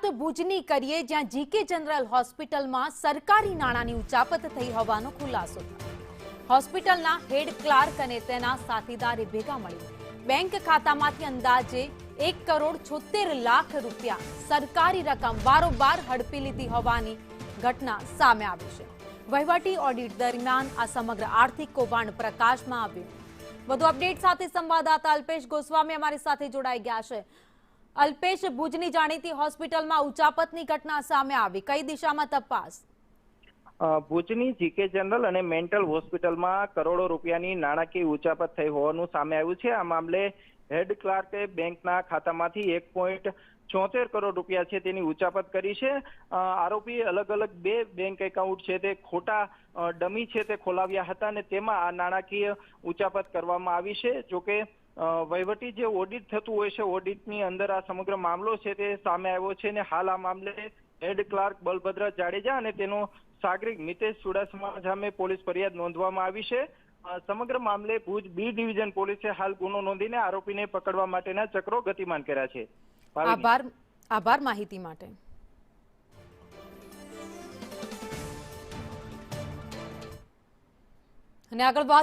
વાત ભુજની કરીએ, જ્યાં જીકે જનરલ હોસ્પિટલમાં સરકારી નાણાંની ઉચાપત થઈ હોવાનો ખુલાસો થયો। હોસ્પિટલના હેડ ક્લાર્ક અને તેના સાથીદારે ભેગા મળી બેંક ખાતામાંથી અંદાજે 1,76,00,000 રૂપિયા સરકારી રકમ બારોબાર હડપી લીધી હોવાની ઘટના સામે આવી છે। વહીવટી ઓડિટ દરમિયાન આ સમગ્ર આર્થિક કૌભાંડ પ્રકાશમાં આવ્યું। વધુ અપડેટ સાથે સંવાદદાતા અલ્પેશ ગોસ્વામી અમારી સાથે જોડાઈ ગયા છે। અલ્પેશ, ભુજની જાણીતી હોસ્પિટલમાં ઉચાપતની ઘટના સામે આવી, કઈ દિશામાં તપાસ? ભુજની જીકે જનરલ અને મેન્ટલ હોસ્પિટલમાં કરોડો રૂપિયાની નાણાકીય ઉચાપત થઈ હોવાનું સામે આવ્યું છે। આ મામલે હેડ ક્લાર્કે બેંકના ખાતામાંથી 1.74 કરોડ રૂપિયા છે તેની ઉચાપત કરી છે। આરોપી અલગ અલગ 2 બેંક એકાઉન્ટ છે તે ખોટા ડમી છે તે ખોલાવ્યા હતા અને તેમાં આ નાણાકીય ઉચાપત કરવામાં આવી છે। જોકે વહીવટી જે ઓડિટ થતું હોય છે, ઓડિટની અંદર આ સમગ્ર મામલો છે તે સામે આવ્યો છે અને હાલ આ મામલે હેડ ક્લાર્ક બલભદ્ર જાડેજા અને તેનો સાગરીત મિતેશ ચુડાસમા સામે પોલીસ ફરિયાદ નોંધવામાં આવી છે। સમગ્ર મામલે ભુજ બી ડિવિઝન પોલીસે હાલ ગુનો નોંધીને આરોપીને પકડવા માટેના ચક્રો ગતિમાન કર્યા છે। આભાર માહિતી માટે। અને આગળ વાત